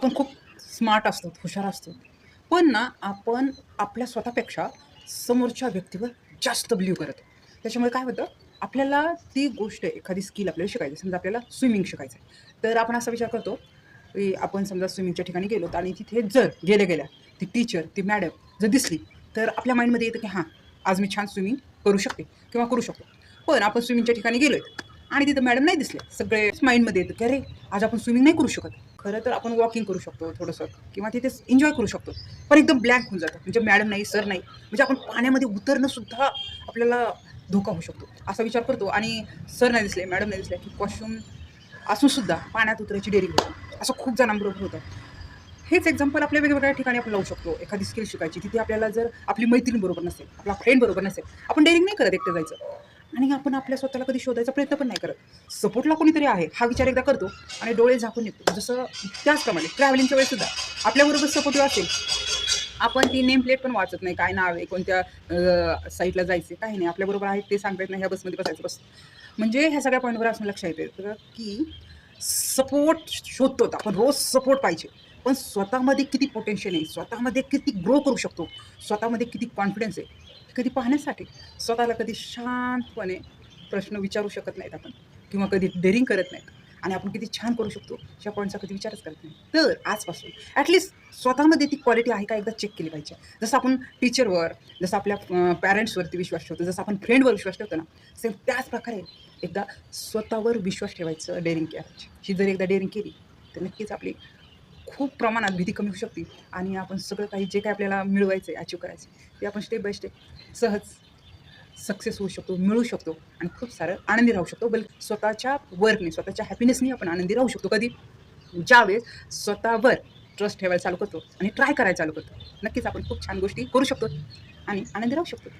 आपण खूप स्मार्ट असतो, हुशार असतो. पण ना, आपण आपल्या स्वतःपेक्षा समोरच्या व्यक्तीवर जास्त बिलीव्ह करतो. त्याच्यामुळे काय होतं, आपल्याला ती गोष्ट एखादी स्किल आपल्याला शिकायची समजा आपल्याला स्विमिंग शिकायचं आहे. तर आपण असा विचार करतो, की आपण समजा स्विमिंगच्या ठिकाणी गेलो आणि तिथे जर गेल्या-गेल्या ती टीचर, ती मॅडम जर दिसली, तर आपल्या माइंडमध्ये येतं, की हां, आज मी छान स्विमिंग करू शकते किंवा करू शकतो. पण आपण स्विमिंगच्या ठिकाणी गेलोय आणि तिथं मॅडम नाही दिसले. सगळे माइंडमध्ये येतं, की "अरे, आज आपण स्विमिंग नाही करू शकत." खरं तर आपण वॉकिंग करू शकतो थोडंसं किंवा तिथेच एन्जॉय करू शकतो. पण एकदम ब्लँक होऊन जातं. म्हणजे मॅडम नाही, सर नाही. म्हणजे आपण पाण्यामध्ये उतरणं सुद्धा आपल्याला धोका होऊ शकतो. असा विचार करतो आणि सर नाही दिसले, मॅडम नाही दिसले, की कॉस्च्यूम असून सुद्धा पाण्यात उतरायची डेअरिंग होते. असं खूप जणांबरोबर होतं. हेच एक्झाम्पल आपल्या वेगवेगळ्या ठिकाणी आपण लावू शकतो. एखादी स्किल शिकायची, तिथे आपल्याला जर आपली मैत्रीण बरोबर नसेल, आपला फ्रेंड बरोबर नसेल, आपण डेअरिंग नाही करत एकटं जायचं आणि आपण आपल्या स्वतःला कधी शोधायचा प्रयत्न पण नाही करत. सपोर्टला कोणीतरी आहे, हा विचार एकदा करतो आणि डोळे झाकून निघतो. जसं त्याचप्रमाणे ट्रॅव्हलिंगच्या वेळेस सुद्धा आपल्याबरोबर सपोर्टिव्ह असेल, आपण ती नेम प्लेट पण वाचत नाही, काय नाव आहे, कोणत्या साईडला जायचं काही नाही. आपल्याबरोबर आहे ते सांगता येत नाही, ह्या बसमध्ये बसायचं बस. म्हणजे ह्या सगळ्या पॉईंटवर असं लक्षात येतं की सपोर्ट शोधतो आपण रोज सपोर्ट पाहिजे. पण स्वतःमध्ये किती पोटेन्शियल आहे, स्वतःमध्ये किती ग्रो करू शकतो, स्वतःमध्ये किती कॉन्फिडन्स आहे, हे कधी पाहण्यासाठी स्वतःला कधी शांतपणे प्रश्न विचारू शकत नाहीत आपण किंवा कधी डेअरिंग करत नाहीत आणि आपण किती छान करू शकतो, या पॉईंटचा कधी विचारच करत नाही. तर आजपासून ॲटलीस्ट स्वतःमध्ये ती क्वालिटी आहे का एकदा चेक केली पाहिजे. जसं आपण टीचरवर, जसं आपल्या पॅरेंट्सवरती विश्वास ठेवतो, जसं आपण फ्रेंडवर विश्वास ठेवतो ना, सेम त्याच प्रकारे एकदा स्वतःवर विश्वास ठेवायचं, डेअरिंग करायची. ही जर एकदा डेअरिंग केली, तर नक्कीच आपली खूप प्रमाणात भीती कमी होऊ शकते आणि आपण सगळं काही जे काही आपल्याला मिळवायचं आहे, अचीव्ह करायचं आहे, ते आपण स्टेप बाय स्टेप सहज सक्सेस होऊ शकतो, मिळवू शकतो आणि खूप सारं आनंदी राहू शकतो. स्वतःच्या वर्कने, स्वतःच्या हॅपीनेसनी आपण आनंदी राहू शकतो. कधी? ज्यावेळेस स्वतःवर ट्रस्ट ठेवायला चालू करतो आणि ट्राय करायला चालू करतो. नक्कीच आपण खूप छान गोष्टी करू शकतो आणि आनंदी राहू शकतो.